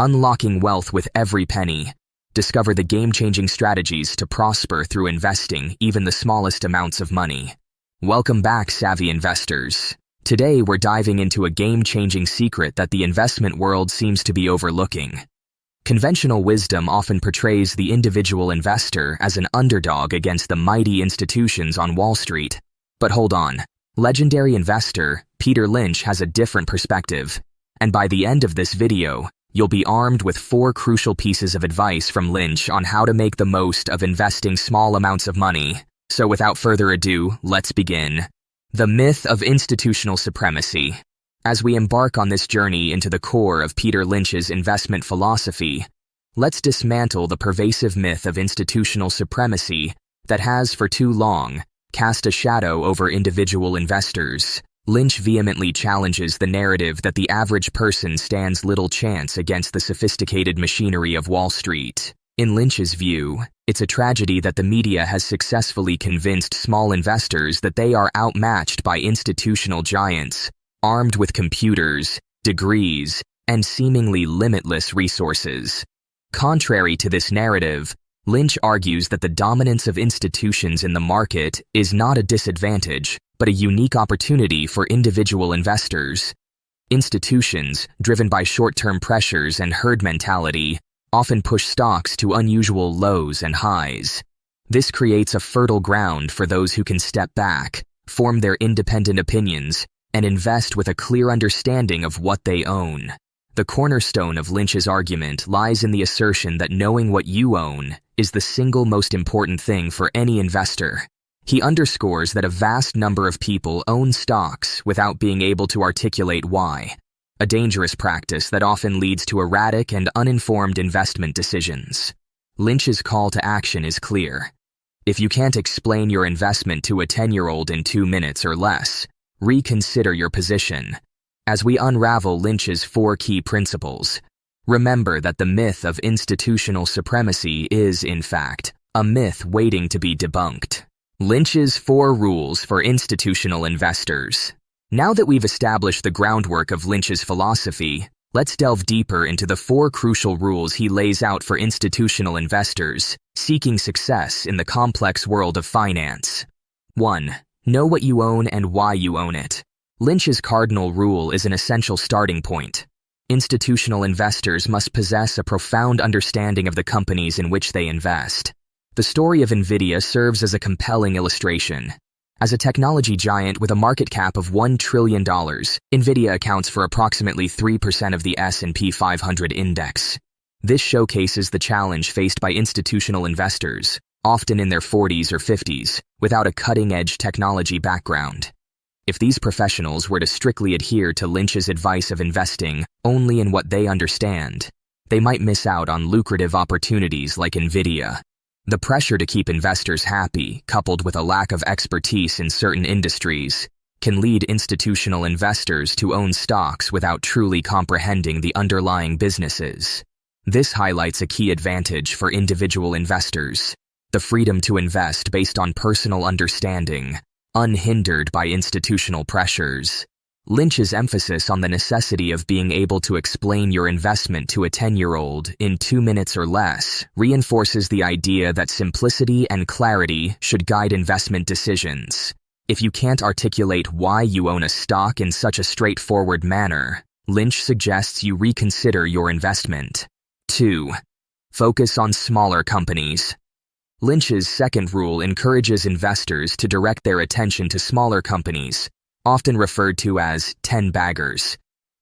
unlocking wealth with every penny. Discover the game-changing strategies to prosper through investing even the smallest amounts of money. Welcome back, savvy investors. Today, we're diving into a game-changing secret that the investment world seems to be overlooking. Conventional wisdom often portrays the individual investor as an underdog against the mighty institutions on Wall Street. But hold on. Legendary investor Peter Lynch has a different perspective. And by the end of this video, you'll be armed with 4 crucial pieces of advice from Lynch on how to make the most of investing small amounts of money. So without further ado, let's begin. The myth of institutional supremacy. As we embark on this journey into the core of Peter Lynch's investment philosophy, let's dismantle the pervasive myth of institutional supremacy that has, for too long, cast a shadow over individual investors. Lynch vehemently challenges the narrative that the average person stands little chance against the sophisticated machinery of Wall Street. In Lynch's view, it's a tragedy that the media has successfully convinced small investors that they are outmatched by institutional giants, armed with computers, degrees, and seemingly limitless resources. Contrary to this narrative, Lynch argues that the dominance of institutions in the market is not a disadvantage, but a unique opportunity for individual investors. Institutions, driven by short-term pressures and herd mentality, often push stocks to unusual lows and highs. This creates a fertile ground for those who can step back, form their independent opinions, and invest with a clear understanding of what they own. The cornerstone of Lynch's argument lies in the assertion that knowing what you own is the single most important thing for any investor. He underscores that a vast number of people own stocks without being able to articulate why, a dangerous practice that often leads to erratic and uninformed investment decisions. Lynch's call to action is clear. If you can't explain your investment to a 10-year-old in 2 minutes or less, reconsider your position. As we unravel Lynch's 4 key principles, remember that the myth of institutional supremacy is, in fact, a myth waiting to be debunked. Lynch's 4 rules for institutional investors. Now that we've established the groundwork of Lynch's philosophy, let's delve deeper into the 4 crucial rules he lays out for institutional investors seeking success in the complex world of finance. 1. Know what you own and why you own it. Lynch's cardinal rule is an essential starting point. Institutional investors must possess a profound understanding of the companies in which they invest. The story of NVIDIA serves as a compelling illustration. As a technology giant with a market cap of $1 trillion, NVIDIA accounts for approximately 3% of the S&P 500 index. This showcases the challenge faced by institutional investors, often in their 40s or 50s, without a cutting-edge technology background. If these professionals were to strictly adhere to Lynch's advice of investing only in what they understand, they might miss out on lucrative opportunities like NVIDIA. The pressure to keep investors happy, coupled with a lack of expertise in certain industries, can lead institutional investors to own stocks without truly comprehending the underlying businesses. This highlights a key advantage for individual investors: the freedom to invest based on personal understanding, unhindered by institutional pressures. Lynch's emphasis on the necessity of being able to explain your investment to a 10-year-old in 2 minutes or less reinforces the idea that simplicity and clarity should guide investment decisions. If you can't articulate why you own a stock in such a straightforward manner, Lynch suggests you reconsider your investment. 2. Focus on smaller companies. Lynch's second rule encourages investors to direct their attention to smaller companies, often referred to as 10-baggers.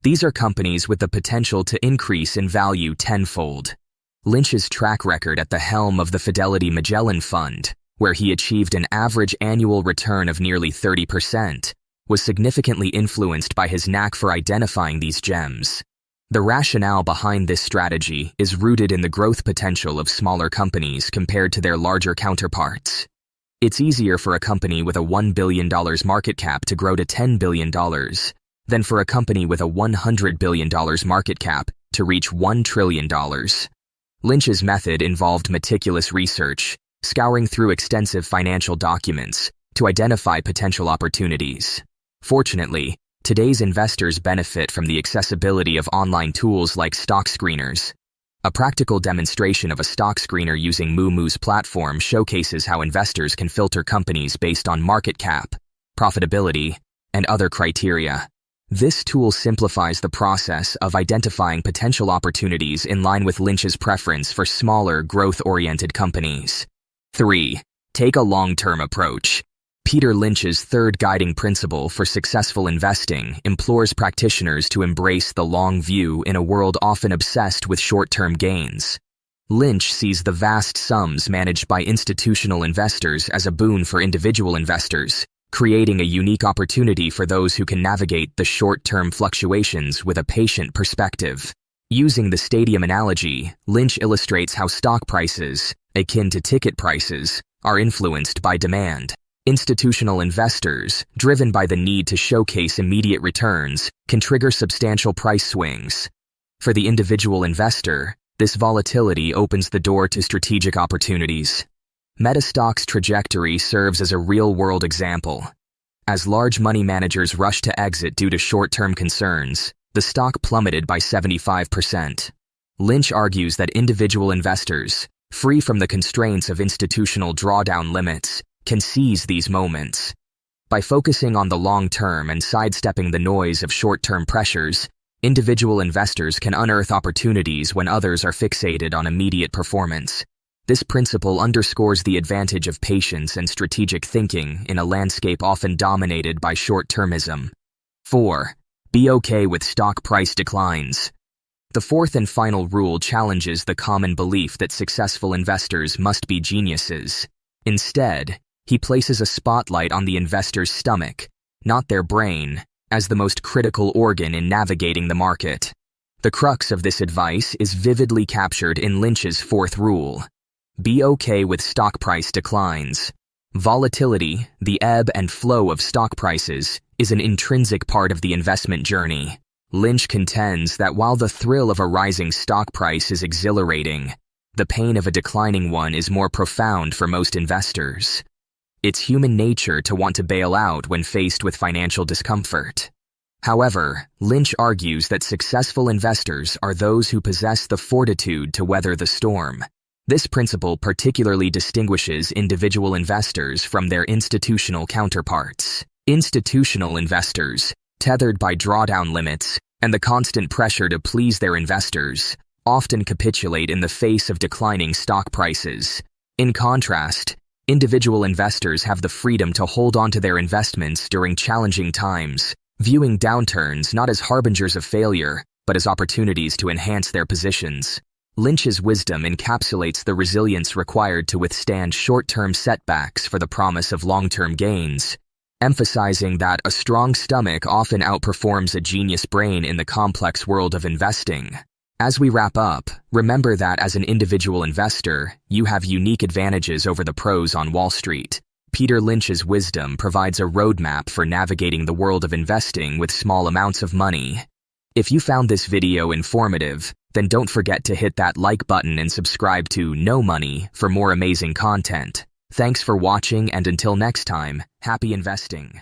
These are companies with the potential to increase in value tenfold. Lynch's track record at the helm of the Fidelity Magellan Fund, where he achieved an average annual return of nearly 30%, was significantly influenced by his knack for identifying these gems. The rationale behind this strategy is rooted in the growth potential of smaller companies compared to their larger counterparts. It's easier for a company with a $1 billion market cap to grow to $10 billion than for a company with a $100 billion market cap to reach $1 trillion. Lynch's method involved meticulous research, scouring through extensive financial documents to identify potential opportunities. Fortunately, Today's investors benefit from the accessibility of online tools like stock screeners. A practical demonstration of a stock screener using Moo's platform showcases how investors can filter companies based on market cap, profitability, and other criteria. This tool simplifies the process of identifying potential opportunities in line with Lynch's preference for smaller, growth-oriented companies. 3. Take a long-term approach. Peter Lynch's third guiding principle for successful investing implores practitioners to embrace the long view in a world often obsessed with short-term gains. Lynch sees the vast sums managed by institutional investors as a boon for individual investors, creating a unique opportunity for those who can navigate the short-term fluctuations with a patient perspective. Using the stadium analogy, Lynch illustrates how stock prices, akin to ticket prices, are influenced by demand. Institutional investors, driven by the need to showcase immediate returns, can trigger substantial price swings. For the individual investor, this volatility opens the door to strategic opportunities. Metastock's trajectory serves as a real-world example. As large money managers rushed to exit due to short-term concerns, the stock plummeted by 75%. Lynch argues that individual investors, free from the constraints of institutional drawdown limits, can seize these moments. By focusing on the long term and sidestepping the noise of short-term pressures, individual investors can unearth opportunities when others are fixated on immediate performance. This principle underscores the advantage of patience and strategic thinking in a landscape often dominated by short-termism. 4. Be okay with stock price declines. The fourth and final rule challenges the common belief that successful investors must be geniuses. Instead, he places a spotlight on the investor's stomach, not their brain, as the most critical organ in navigating the market. The crux of this advice is vividly captured in Lynch's fourth rule. Be okay with stock price declines. Volatility, the ebb and flow of stock prices, is an intrinsic part of the investment journey. Lynch contends that while the thrill of a rising stock price is exhilarating, the pain of a declining one is more profound for most investors. It's human nature to want to bail out when faced with financial discomfort. However, Lynch argues that successful investors are those who possess the fortitude to weather the storm. This principle particularly distinguishes individual investors from their institutional counterparts. Institutional investors, tethered by drawdown limits and the constant pressure to please their investors, often capitulate in the face of declining stock prices. In contrast, individual investors have the freedom to hold on to their investments during challenging times, viewing downturns not as harbingers of failure, but as opportunities to enhance their positions. Lynch's wisdom encapsulates the resilience required to withstand short-term setbacks for the promise of long-term gains, emphasizing that a strong stomach often outperforms a genius brain in the complex world of investing. As we wrap up, remember that as an individual investor, you have unique advantages over the pros on Wall Street. Peter Lynch's wisdom provides a roadmap for navigating the world of investing with small amounts of money. If you found this video informative, then don't forget to hit that like button and subscribe to No Money for more amazing content. Thanks for watching, and until next time, happy investing.